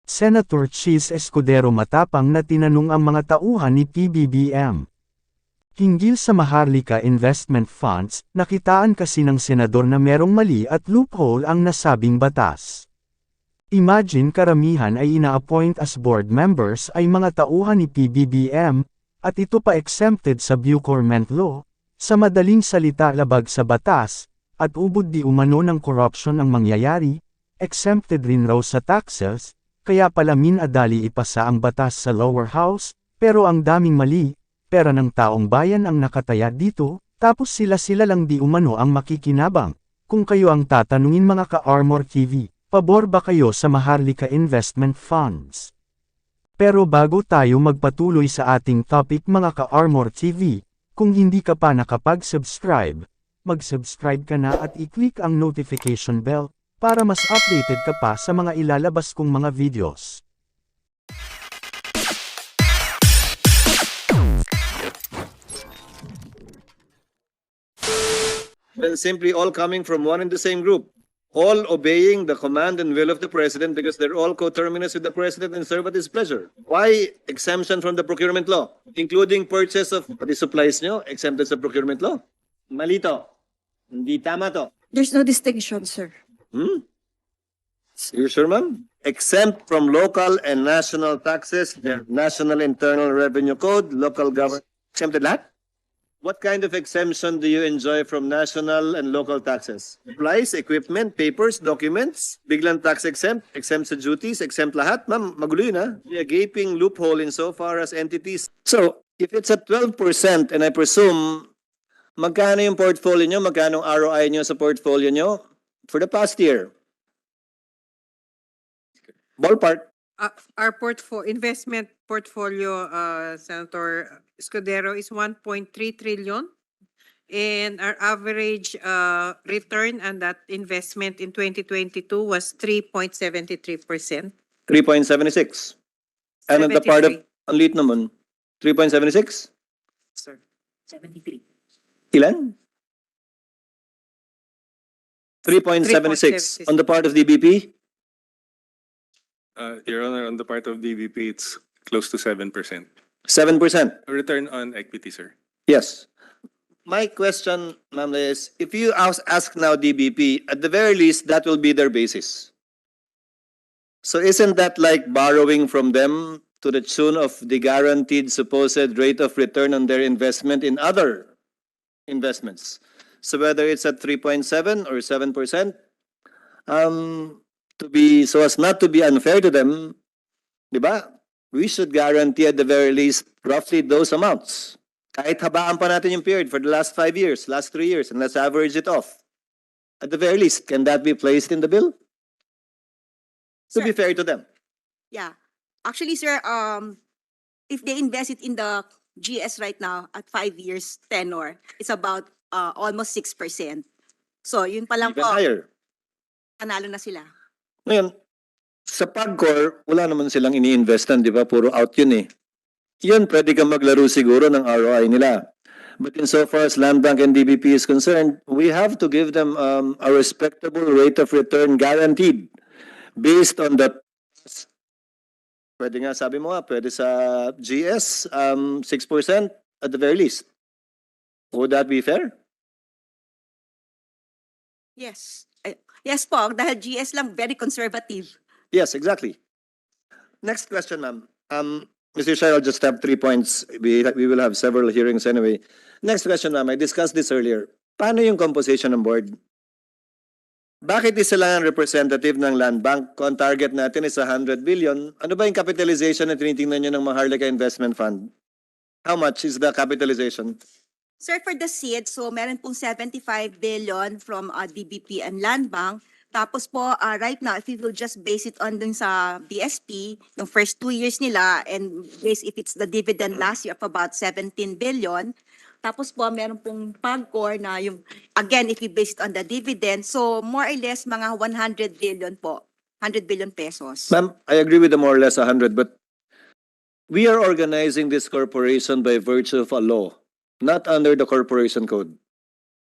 Senator Chiz Escudero matapang na tinanong ang mga tauhan ni Pbbm. Hinggil sa Maharlika Investment Funds, nakitaan kasi ng senador na merong mali at loophole ang nasabing batas. Imagine karamihan ay ina-appoint as board members ay mga tauhan ni Pbbm, at ito pa exempted sa Procurement Law, sa madaling salita labag sa batas, at ubod di umano ng corruption ang mangyayari, exempted rin raw sa taxes, kaya pala minadali ipasa ang batas sa lower house, pero ang daming mali, pera ng taong bayan ang nakataya dito, tapos sila lang di umano ang makikinabang. Kung kayo ang tatanungin mga ka-Armor TV, pabor ba kayo sa Maharlika Investment Funds? Pero bago tayo magpatuloy sa ating topic mga ka-Armor TV, kung hindi ka pa nakapag-subscribe, mag-subscribe ka na at i-click ang notification bell, para mas updated ka pa sa mga ilalabas kong mga videos. Well, simply all coming from one and the same group, all obeying the command and will of the president because they're all coterminous with the president and serve at his pleasure. Why exemption from the procurement law, including purchase of the supplies nyo, exempted sa procurement law? Malito. Hindi tama to. There's no distinction, sir. You sure, ma'am? Exempt from local and national taxes, the National Internal Revenue Code, local government, exempted lahat? What kind of exemption do you enjoy from national and local taxes? Supplies, equipment, papers, documents, biglang tax exempt, exempt sa duties, exempt lahat? Ma'am, magulo yun ha? A gaping loophole insofar as entities. So, if it's at 12% and I presume, magkano yung portfolio nyo, magkano ang ROI nyo sa portfolio nyo for the past year? Ballpark. Our investment portfolio, Senator Escudero, is 1.3 trillion. And our average return on that investment in 2022 was 3.73%. 3.76. And on the part of, ang liit naman, 3.76? Sir. 73. Ilan? 3.76 on the part of DBP? Your Honor, on the part of DBP, it's close to 7%. 7%? Return on equity, sir. Yes. My question, ma'am, is if you ask now DBP, at the very least, that will be their basis. So isn't that like borrowing from them to the tune of the guaranteed supposed rate of return on their investment in other investments? So whether it's at 3.7 or 7%, so as not to be unfair to them, di ba? We should guarantee at the very least roughly those amounts. Kahit habaan pa natin yung period for the last 5 years, last 3 years, and let's average it off. At the very least, can that be placed in the bill? To be fair to them. Yeah. Actually, sir, if they invest it in the GS right now at 5 years tenor, it's about almost 6%. So, yun pa lang Even po, higher. panalo na sila. Ngayon, sa Pagcor, wala naman silang ini-investan, di ba? Puro out yun eh. Yan, pwede kang maglaro siguro ng ROI nila. But insofar as Land Bank and DBP is concerned, we have to give them a respectable rate of return guaranteed based on the, pwede nga, sabi mo nga, pwede sa GS, 6% at the very least. Would that be fair? Yes. Yes po, dahil GS lang, very conservative. Yes, exactly. Next question, ma'am. Mr. Chair, I'll just have 3 points. We will have several hearings anyway. Next question, ma'am. I discussed this earlier. Paano yung composition ng board? Bakit isa lang ang representative ng Land Bank? Kung ang target natin is 100 billion, ano ba yung capitalization na tinitingnan nyo ng Maharlika Investment Fund? How much is the capitalization? Sir, for the seed, so meron pong 75 billion from DBP and Land Bank. Tapos po, right now, if we will just base it on dun sa BSP, yung first 2 years nila, and base if it's the dividend last year of about 17 billion. Tapos po, meron pong Pagcor na yung, again, if we base it on the dividend, so more or less mga 100 billion po. 100 billion pesos. Ma'am, I agree with the more or less 100, but we are organizing this corporation by virtue of a law, not under the corporation code.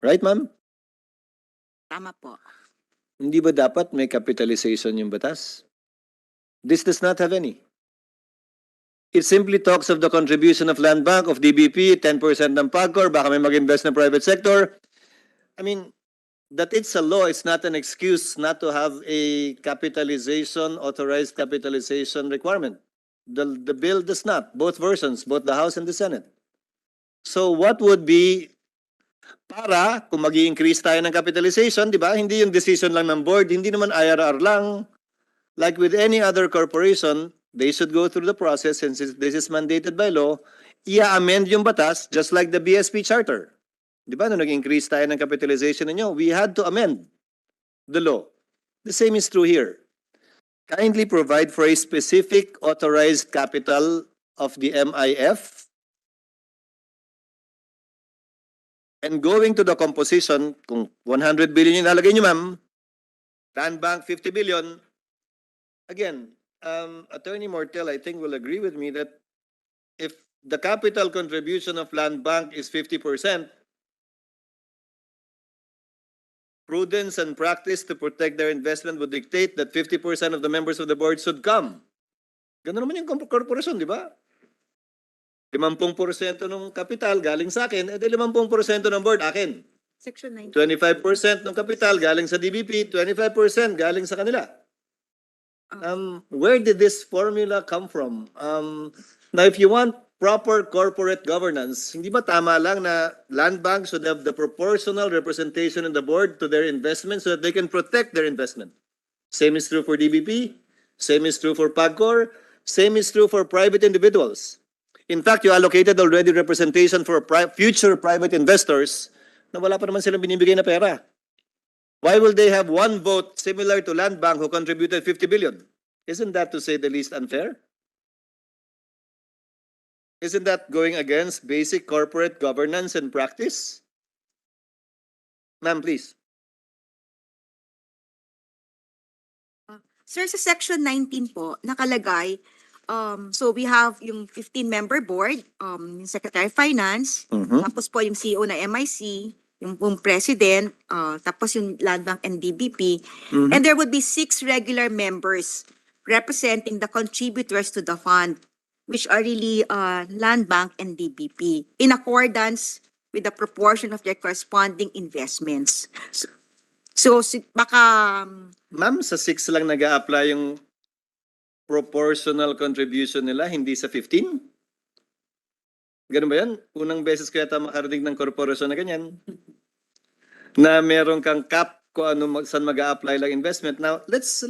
Right, ma'am? Tama po. Hindi ba dapat may capitalization yung batas? This does not have any. It simply talks of the contribution of Land Bank, of DBP, 10% ng Pagcor, baka may mag-invest ng private sector. I mean, that it's a law, it's not an excuse not to have a capitalization, authorized capitalization requirement. The bill does not, both versions, both the House and the Senate. So what would be, para kung mag-i-increase tayo ng capitalization, di ba? Hindi yung decision lang ng board, hindi naman IRR lang. Like with any other corporation, they should go through the process, since this is mandated by law, i-amend yung batas just like the BSP charter. Di ba? Nung nag-increase tayo ng capitalization ninyo, we had to amend the law. The same is true here. Kindly provide for a specific authorized capital of the MIF. And going to the composition, kung 100 billion yung nalagay nyo, ma'am, Land Bank 50 billion, again, Attorney Mortel, I think, will agree with me that if the capital contribution of Land Bank is 50%, prudence and practice to protect their investment would dictate that 50% of the members of the board should come. Ganun naman yung korporasyon, di ba? 50% ng kapital galing sa akin, 50% ng board akin. Section 9. 25% ng kapital galing sa DBP, 25% galing sa kanila. Where did this formula come from? Now, if you want proper corporate governance, hindi ba tama lang na Land Bank should have the proportional representation in the board to their investment so that they can protect their investment? Same is true for DBP, same is true for Pagcor, same is true for private individuals. In fact, you allocated already representation for future private investors na wala pa naman silang binibigay na pera. Why will they have one vote similar to Land Bank who contributed 50 billion? Isn't that, to say the least, unfair? Isn't that going against basic corporate governance and practice? Ma'am, please. Sir, sa Section 19 po, nakalagay, so we have yung 15-member board, yung Secretary of Finance, tapos po yung CEO na MIC, yung president, tapos yung Land Bank and DBP, and there would be 6 regular members representing the contributors to the fund, which are really Land Bank and DBP, in accordance with the proportion of their corresponding investments. So baka... Ma'am, sa 6 lang nag-a-apply yung proportional contribution nila, hindi sa 15? Ganun ba yan? Unang beses ko yata makarinig ng korporasyon na ganyan. Na meron kang cap kung ano, saan mag-a-apply lang investment. Now, let's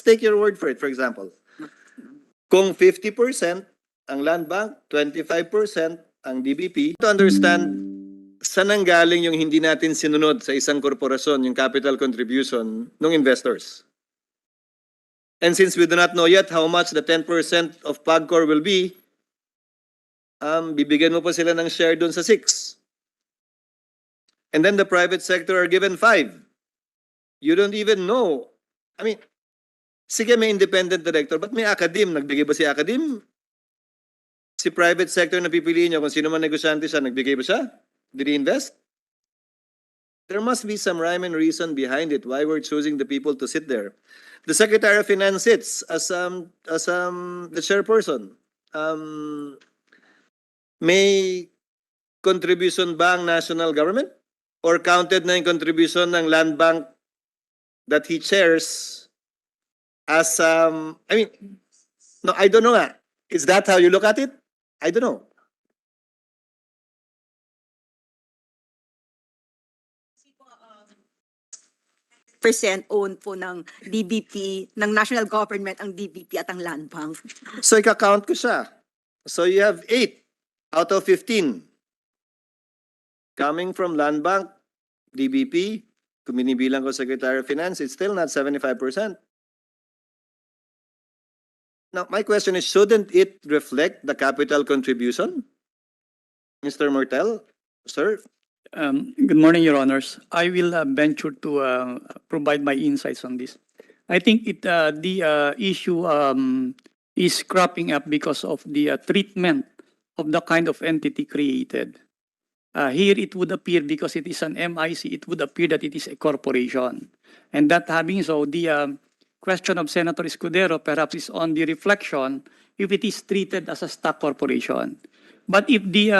take your word for it. For example, kung 50% ang Land Bank, 25% ang DBP, to understand saan ang galing yung hindi natin sinunod sa isang korporasyon, yung capital contribution ng investors. And since we do not know yet how much the 10% of Pagcor will be, bibigyan mo pa sila ng share dun sa 6. And then the private sector are given 5. You don't even know. I mean, sige, may independent director, but may academe. Nagbigay ba si academe? Si private sector na pipiliin niyo, kung sino man negosyante siya, nagbigay ba siya? Did he invest? There must be some rhyme and reason behind it, why we're choosing the people to sit there. The Secretary of Finance sits as the chairperson. May contribution ba ang national government? Or counted na yung contribution ng Land Bank that he chairs as, I mean, no, I don't know nga. Is that how you look at it? I don't know. percent owned po ng DBP, ng national government, ang DBP at ang Land Bank. So, ika-count ko siya. So, you have 8 out of 15 coming from Land Bank, DBP. Kung binibilang ko Secretary of Finance, it's still not 75%. Now, my question is, shouldn't it reflect the capital contribution? Mr. Mortel, sir? Good morning, Your Honors. I will venture to provide my insights on this. I think the issue is cropping up because of the treatment of the kind of entity created. Here, it would appear, because it is an MIC, it would appear that it is a corporation. And that having so, the question of Senator Escudero perhaps is on the reflection if it is treated as a stock corporation. But if the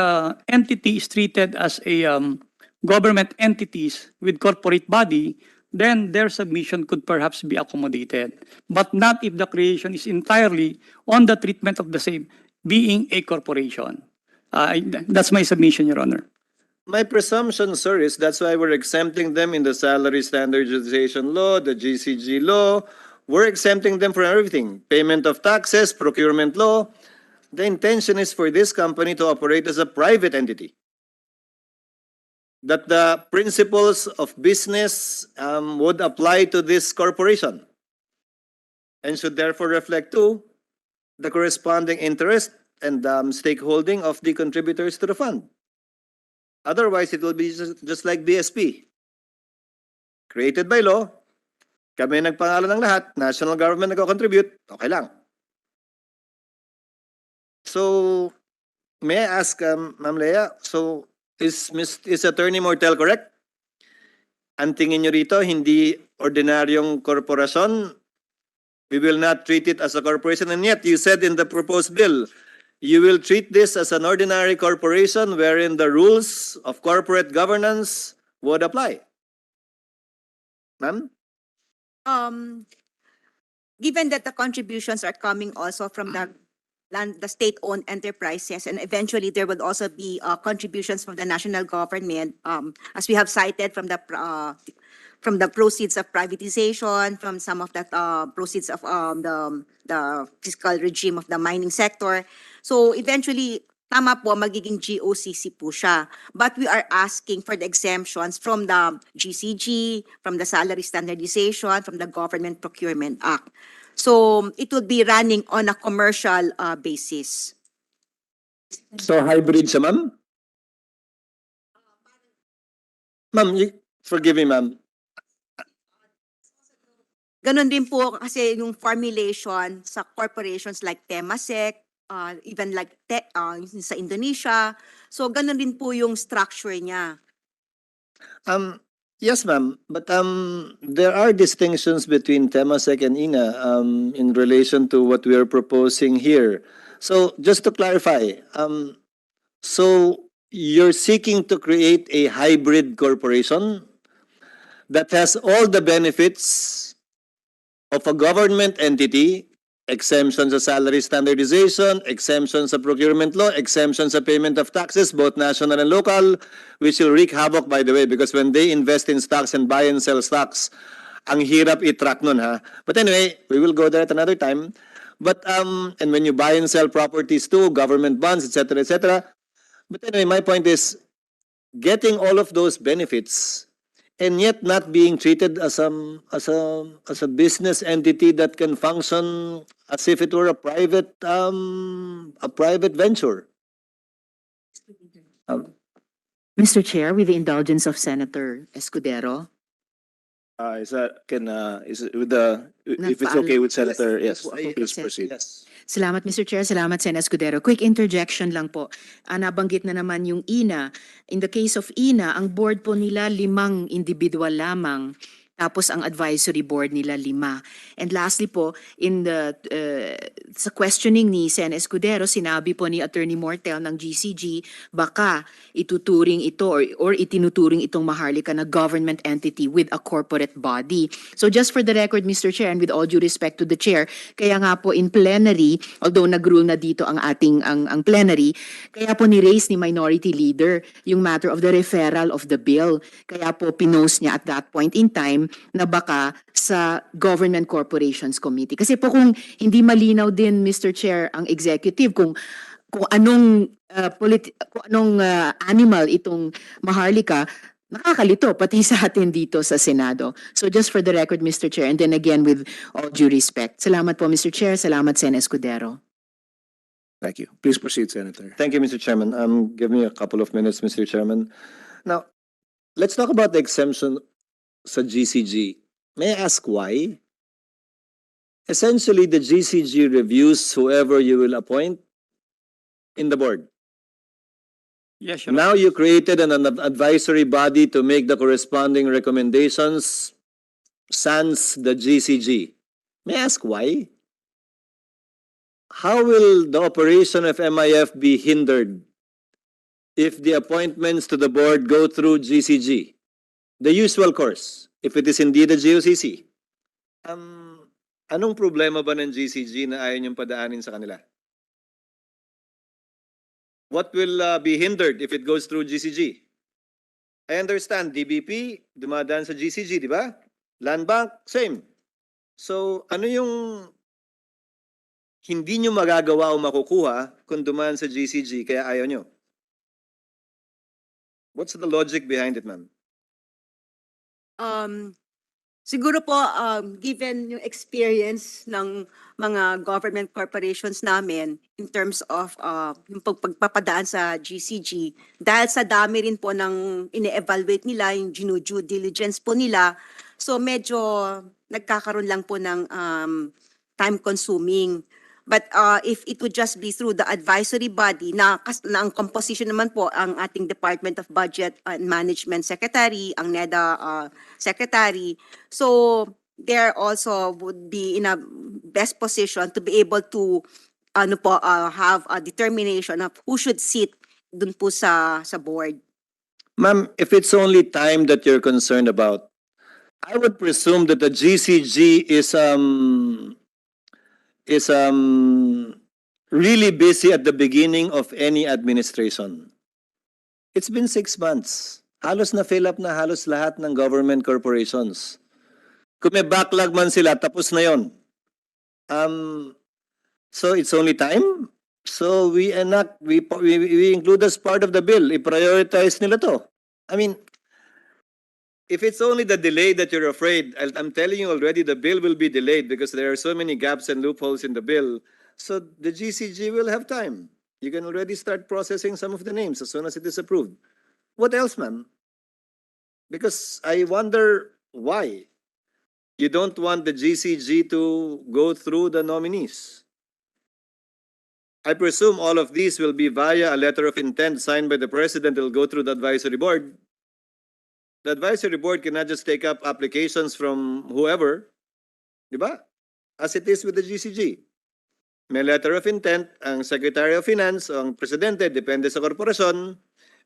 entity is treated as a government entities with corporate body, then their submission could perhaps be accommodated. But not if the creation is entirely on the treatment of the same being a corporation. That's my submission, Your Honor. My presumption, sir, is that's why we're exempting them in the salary standardization law, the GCG law. We're exempting them from everything. Payment of taxes, procurement law. The intention is for this company to operate as a private entity. That the principles of business would apply to this corporation and should therefore reflect to the corresponding interest and stakeholding of the contributors to the fund. Otherwise, it will be just like BSP. Created by law, kami nagpangalan ng lahat, national government nag-contribute, okay lang. So, may I ask, Ma'am Lea, so is Attorney Mortel correct? Ang tingin nyo rito, hindi ordinaryong korporasyon, we will not treat it as a corporation, and yet you said in the proposed bill, you will treat this as an ordinary corporation wherein the rules of corporate governance would apply. Ma'am? Given that the contributions are coming also from the state-owned enterprises, and eventually there will also be contributions from the national government, as we have cited from the proceeds of privatization, from some of the proceeds of the fiscal regime of the mining sector. So eventually, tama po, magiging GOCC po siya. But we are asking for the exemptions from the GCG, from the salary standardization, from the Government Procurement Act. So it would be running on a commercial basis. So hybrid siya, ma'am? Ma'am, forgive me, ma'am. Ganon din po kasi yung formulation sa corporations like Temasek, even like sa Indonesia. So ganon din po yung structure niya. Yes, ma'am. But there are distinctions between Temasek and INA in relation to what we are proposing here. So just to clarify, so you're seeking to create a hybrid corporation that has all the benefits of a government entity, exemptions sa salary standardization, exemptions sa procurement law, exemptions sa payment of taxes, both national and local, which will wreak havoc, by the way, because when they invest in stocks and buy and sell stocks, ang hirap i-track nun, ha? But anyway, we will go there at another time. But, and when you buy and sell properties too, government bonds, etc., etc. But anyway, my point is, getting all of those benefits and yet not being treated as a business entity that can function as if it were a private venture. Mr. Chair, with the indulgence of Senator Escudero. Is it with the, if it's okay with Senator, yes, Okay, please Sen. proceed. Yes. Salamat, Mr. Chair. Salamat, Sen. Escudero. Quick interjection lang po. Nabanggit na naman yung INA. In the case of INA, ang board po nila 5 individual lamang. Tapos ang advisory board nila 5. And lastly po, in the sa questioning ni Sen. Escudero, sinabi po ni Attorney Mortel ng GCG, baka ituturing ito or itinuturing itong Maharlika na government entity with a corporate body. So just for the record, Mr. Chair, and with all due respect to the Chair, kaya nga po in plenary, although nag-rule na dito ang ating ang plenary, kaya po ni-raise ni Minority Leader yung matter of the referral of the bill. Kaya po pinost niya at that point in time na baka sa Government Corporations Committee. Kasi po kung hindi malinaw din, Mr. Chair, ang executive kung anong animal itong Maharlika, nakakalito pati sa atin dito sa Senado. So just for the record, Mr. Chair, and then again with all due respect. Salamat po, Mr. Chair. Salamat, Sen. Escudero. Thank you. Please proceed, Senator. Thank you, Mr. Chairman. Give me a couple of minutes, Mr. Chairman. Now, let's talk about the exemption sa GCG. May I ask why? Essentially, the GCG reviews whoever you will appoint in the board. Yes, Your Now you created an advisory body to make the corresponding recommendations sans the GCG. May I ask why? How will the operation of MIF be hindered if the appointments to the board go through GCG? The usual course, if it is indeed a GOCC. Anong problema ba ng GCG na ayaw niyong padaanin sa kanila? What will be hindered if it goes through GCG? I understand, DBP, dumadaan sa GCG, di ba? Land Bank, same. So, ano yung hindi nyo magagawa o makukuha kung dumaan sa GCG kaya ayaw nyo? What's the logic behind it, ma'am? Siguro po, given yung experience ng mga government corporations namin in terms of yung pagpapadaan sa GCG, dahil sa dami rin po ng ine-evaluate nila, yung due diligence po nila, so medyo nagkakaroon lang po ng time consuming. But if it would just be through the advisory body na ang composition naman po ang ating Department of Budget and Management Secretary, ang NEDA Secretary. So there also would be in a best position to be able to have a determination of who should sit dun po sa board. Ma'am, if it's only time that you're concerned about, I would presume that the GCG is really busy at the beginning of any administration. It's been 6 months. Halos na fill up na halos lahat ng government corporations. Kung may backlog man sila, tapos na yon. So it's only time. So we include as part of the bill. I-prioritize nila to. I mean, if it's only the delay that you're afraid, I'm telling you already, the bill will be delayed because there are so many gaps and loopholes in the bill. So the GCG will have time. You can already start processing some of the names as soon as it is approved. What else, ma'am? Because I wonder why you don't want the GCG to go through the nominees. I presume all of these will be via a letter of intent signed by the president. It will go through the advisory board. The advisory board cannot just take up applications from whoever, di ba? As it is with the GCG. May letter of intent, ang Secretary of Finance, ang Presidente, depende sa korporasyon,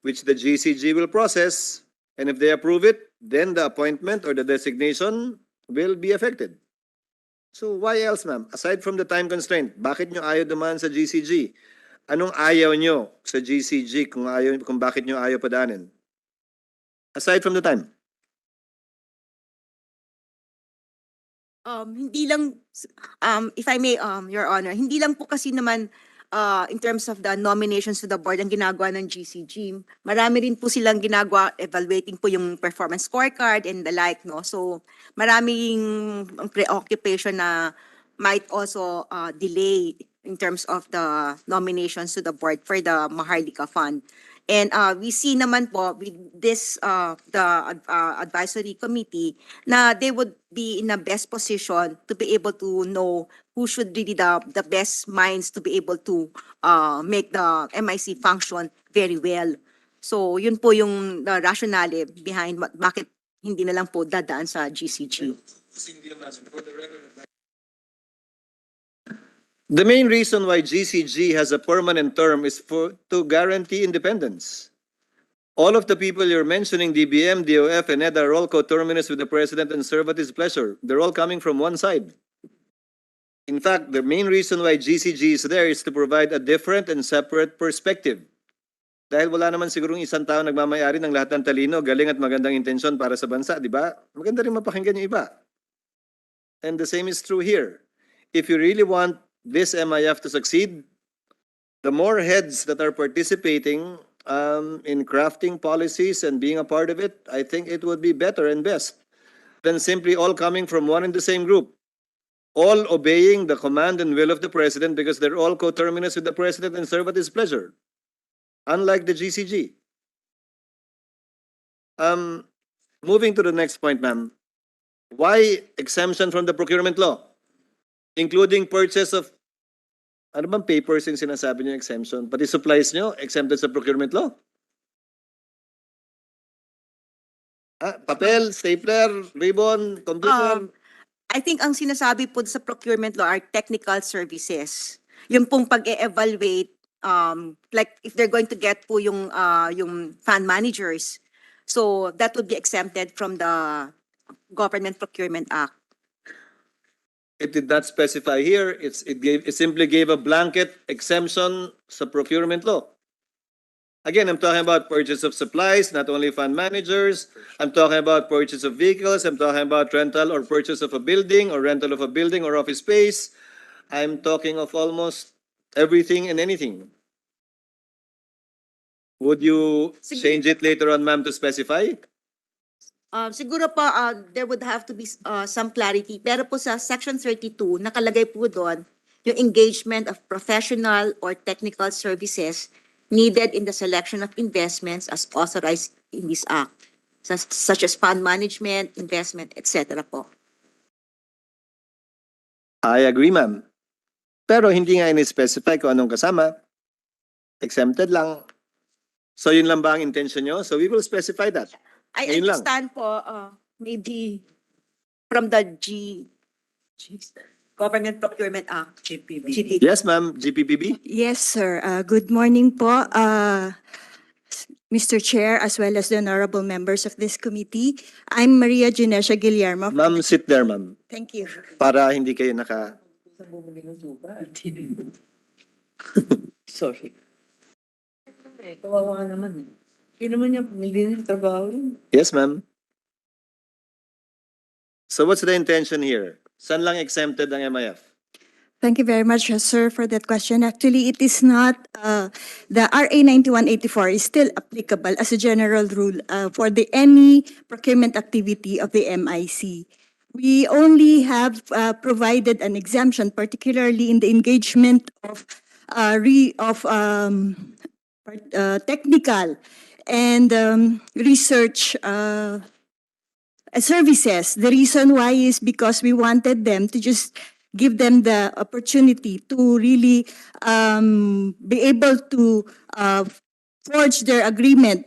which the GCG will process, and if they approve it, then the appointment or the designation will be affected. So why else, ma'am? Aside from the time constraint, bakit nyo ayaw dumaan sa GCG? Anong ayaw nyo sa GCG kung bakit nyo ayaw padaanin? Aside from the time. Hindi lang, if I may, Your Honor, hindi lang po kasi naman in terms of the nominations to the board ang ginagawa ng GCG. Marami rin po silang ginagawa, evaluating po yung performance scorecard and the like, no? So maraming preoccupation na might also delay in terms of the nominations to the board for the Maharlika Fund. And we see naman po with this, the advisory committee, na they would be in a best position to be able to know who should really the best minds to be able to make the MIC function very well. So yun po yung rationale behind bakit hindi na lang po dadaan sa GCG. The main reason why GCG has a permanent term is to guarantee independence. All of the people you're mentioning, DBM, DOF, and EDA, are all coterminous with the president and serve at his pleasure. They're all coming from one side. In fact, the main reason why GCG is there is to provide a different and separate perspective. Dahil wala naman sigurong isang tao nagmamayari ng lahat ng talino, galing at magandang intensyon para sa bansa, di ba? Maganda rin mapakinggan yung iba. And the same is true here. If you really want this MIF to succeed, the more heads that are participating in crafting policies and being a part of it, I think it would be better and best than simply all coming from one and the same group, all obeying the command and will of the president because they're all coterminous with the president and serve at his pleasure, unlike the GCG. Moving to the next point, ma'am. Why exemption from the procurement law? Including purchase of, ano bang papers yung sinasabi niyo exemption? Pati supplies niyo, exempted sa procurement law? Papel, stapler, ribbon, computer? I think ang sinasabi po sa procurement law are technical services. Yung pong pag-e-evaluate, like if they're going to get po yung fund managers, so that would be exempted from the Government Procurement Act. It did not specify here. It simply gave a blanket exemption sa procurement law. Again, I'm talking about purchase of supplies, not only fund managers. I'm talking about purchase of vehicles. I'm talking about rental or purchase of a building or rental of a building or office space. I'm talking of almost everything and anything. Would you change it later on, ma'am, to specify? Siguro po, there would have to be some clarity. Pero po sa Section 32, nakalagay po doon yung engagement of professional or technical services needed in the selection of investments as authorized in this act, such as fund management, investment, etc. po. I agree, ma'am. Pero hindi nga ini-specify kung anong kasama. Exempted lang. So yun lang ba ang intention nyo? So we will specify that. I Ngayon lang. understand po, maybe from the Government Procurement Act. GPB. Yes, ma'am. GPPB? Yes, sir. Good morning po, Mr. Chair, as well as the honorable members of this committee. I'm Maria Ginesha Guillermo. Ma'am, sit there, ma'am. Thank you. Para hindi kayo naka... Sorry. Kawawa naman. Hindi naman niya pumili ng trabaho. Yes, ma'am. So what's the intention here? Saan lang exempted ang MIF? Thank you very much, sir, for that question. Actually, it is not, the RA 9184 is still applicable as a general rule for any procurement activity of the MIC. We only have provided an exemption, particularly in the engagement of technical and research services. The reason why is because we wanted them to just give them the opportunity to really be able to forge their agreement,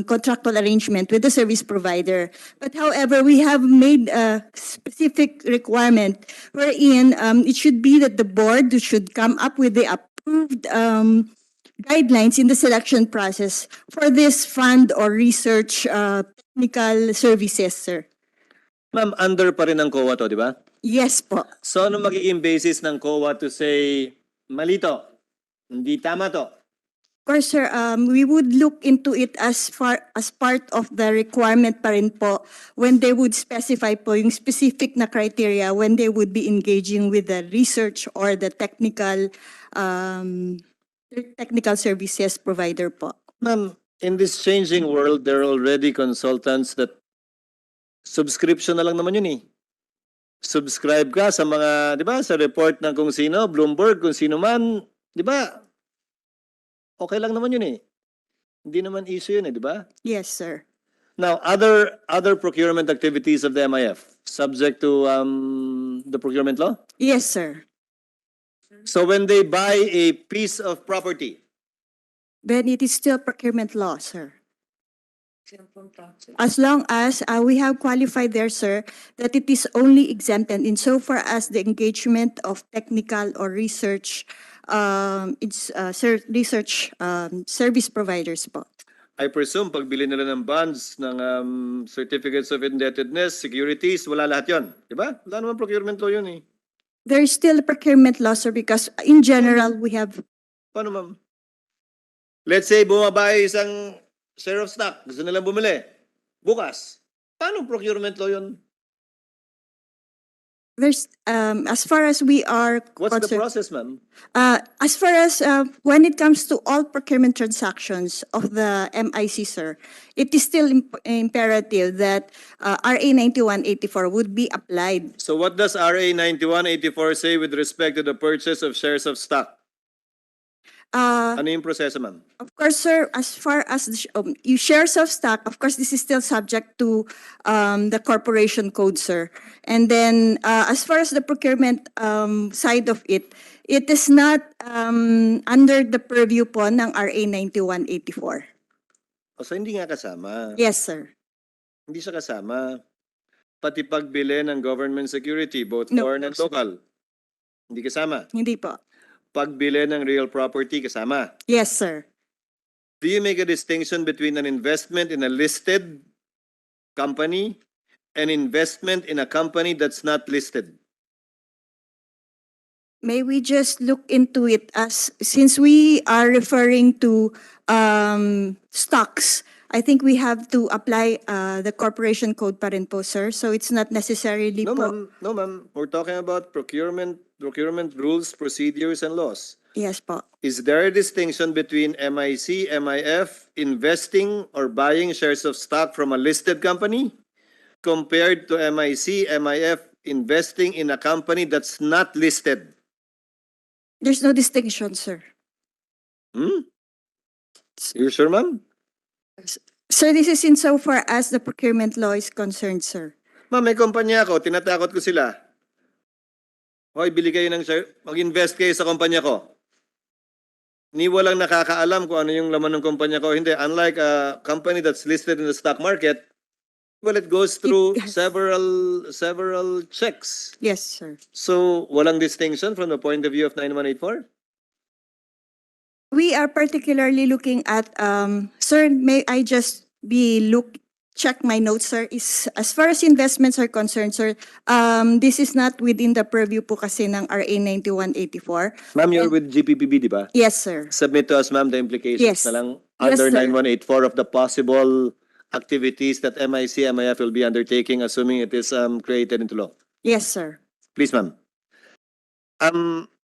contractual arrangement with the service provider. But however, we have made a specific requirement wherein it should be that the board should come up with the approved guidelines in the selection process for this fund or research technical services, sir. Ma'am, under pa rin ang COA to, di ba? Yes po. So ano magiging basis ng COA to say, mali to, hindi tama to? Of course, sir, we would look into it as part of the requirement pa rin po when they would specify po yung specific na criteria when they would be engaging with the research or the technical services provider po. Ma'am, in this changing world, there are already consultants that subscription na lang naman yun eh. Subscribe ka sa mga, di ba, sa report ng kung sino, Bloomberg, kung sino man, di ba? Okay lang naman yun eh. Hindi naman issue yun eh, di ba? Yes, sir. Now, other procurement activities of the MIF, subject to the procurement law? Yes, sir. So when they buy a piece of property, Then it is still procurement law, sir. As long as we have qualified there, sir, that it is only exempted insofar as the engagement of technical or research research service providers po. I presume pagbili nila ng bonds, ng certificates of indebtedness, securities, wala lahat yon, di ba? Wala naman procurement law yun eh. There is still a procurement law, sir, because in general we have. Paano ma'am? Let's say bumabay isang share of stock, gusto nilang bumili. Bukas, paano procurement law yun? There's as far as we are What's the concerned, process, ma'am? as far as when it comes to all procurement transactions of the MIC, sir, it is still imperative that RA 9184 would be applied. So what does RA 9184 say with respect to the purchase of shares of stock? Ano yung proseso, ma'am? Of course, sir, as far as you shares of stock, of course, this is still subject to the corporation code, sir. And then as far as the procurement side of it, it is not under the purview po ng RA 9184. O so hindi nga kasama. Yes, sir. Hindi siya kasama. Pati pagbili ng government security, both No, foreign no, and sir. local. Hindi kasama. Hindi po. Pagbili ng real property, kasama. Yes, sir. Do you make a distinction between an investment in a listed company and investment in a company that's not listed? May we just look into it as, since we are referring to stocks, I think we have to apply the corporation code pa rin po, sir. So it's not necessarily No, po. ma'am. No, ma'am. We're talking about procurement rules, procedures, and laws. Yes po. Is there a distinction between MIC, MIF investing or buying shares of stock from a listed company compared to MIC, MIF investing in a company that's not listed? There's no distinction, sir. You sure, ma'am? Sir, this is insofar as the procurement law is concerned, sir. Ma'am, may kumpanya ako, tinatakot ko sila. Hoy, bili kayo ng share, mag-invest kayo sa kumpanya ko. Ni walang nakakaalam kung ano yung laman ng kumpanya ko. Hindi, unlike a company that's listed in the stock market, well, it goes through several checks. Yes, sir. So, walang distinction from the point of view of 9184? We are particularly looking at, sir, may I just check my notes, sir, is as far as investments are concerned, sir, this is not within the purview po kasi ng RA 9184. Ma'am, you're with GPPB, di ba? Yes, sir. Submit to us, ma'am, the implications Yes. na lang Yes, under sir. 9184 of the possible activities that MIC, MIF will be undertaking, assuming it is created into law. Yes, sir. Please, ma'am.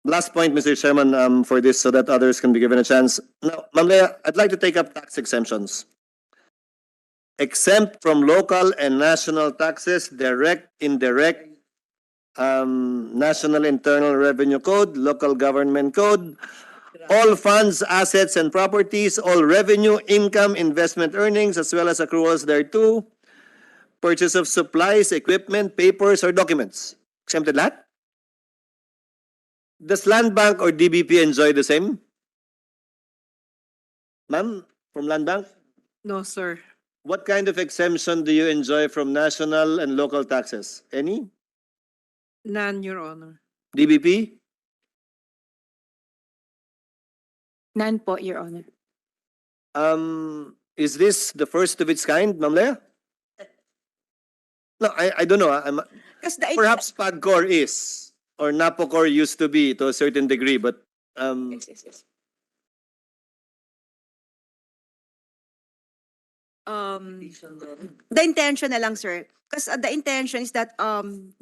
Last point, Mr. Chairman, for this so that others can be given a chance. Now, Ma'am Lea, I'd like to take up tax exemptions. Exempt from local and national taxes, direct, indirect, National Internal Revenue Code, Local Government Code, all funds, assets, and properties, all revenue, income, investment earnings, as well as accruals thereto, purchase of supplies, equipment, papers, or documents. Exempted lahat? Does Land Bank or DBP enjoy the same? Ma'am, from Land Bank? No, sir. What kind of exemption do you enjoy from national and local taxes? Any? None, Your Honor. DBP? None po, Your Honor. Is this the first of its kind, Ma'am Lea? No, I don't know. Because Perhaps PAGCOR is, or NAPOCOR used to be to a certain degree, but Yes. The intention na lang, sir. Because the intention is that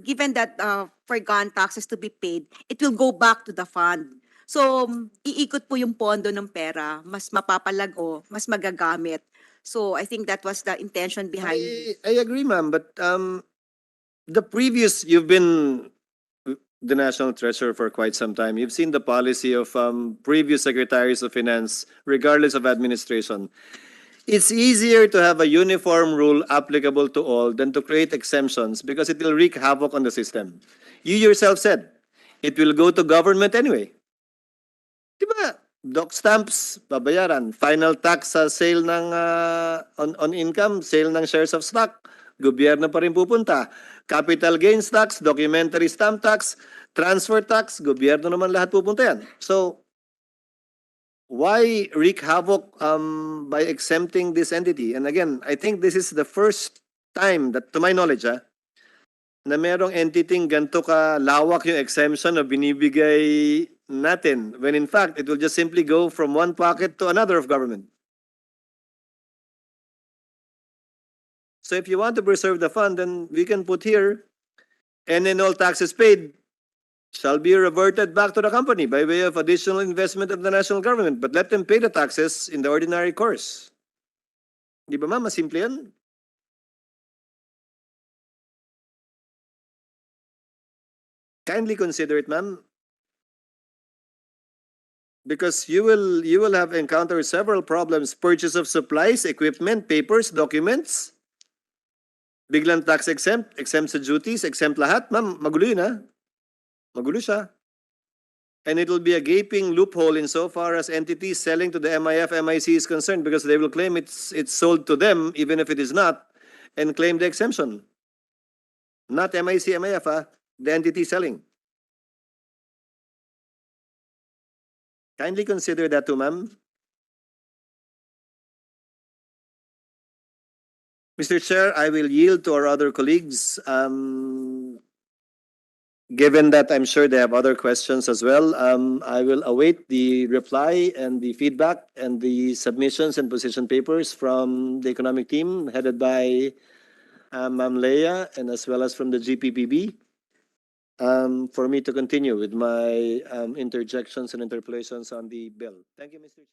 given that forgone taxes to be paid, it will go back to the fund. So, iikot po yung pondo ng pera, mas mapapalago, mas magagamit. So, I think that was the intention behind. I agree, ma'am, but you've been the National Treasurer for quite some time. You've seen the policy of previous Secretaries of Finance, regardless of administration. It's easier to have a uniform rule applicable to all than to create exemptions because it will wreak havoc on the system. You yourself said, it will go to government anyway. Diba? Doc stamps, babayaran. Final tax sa sale ng on income, sale ng shares of stock, gobyerno pa rin pupunta. Capital gains tax, documentary stamp tax, transfer tax, gobyerno naman lahat pupunta yan. So, why wreak havoc by exempting this entity? And again, I think this is the first time that, to my knowledge, na merong entity ganito ka lawak yung exemption na binibigay natin, when in fact, it will just simply go from one pocket to another of government. So if you want to preserve the fund, then we can put here, and then all taxes paid shall be reverted back to the company by way of additional investment of the national government. But let them pay the taxes in the ordinary course. Di ba ma'am, masimple yan? Kindly consider it, ma'am. Because you will have encountered several problems. Purchase of supplies, equipment, papers, documents. Biglang tax exempt, exempt sa duties, exempt lahat. Ma'am, magulo yun ha. Magulo siya. And it will be a gaping loophole insofar as entities selling to the MIF, MIC is concerned because they will claim it's sold to them even if it is not and claim the exemption. Not MIC, MIF, the entity selling. Kindly consider that too, ma'am. Mr. Chair, I will yield to our other colleagues. Given that I'm sure they have other questions as well, I will await the reply and the feedback and the submissions and position papers from the economic team headed by Ma'am Leia and as well as from the GPPB for me to continue with my interjections and interpolations on the bill. Thank you, Mr. Chair.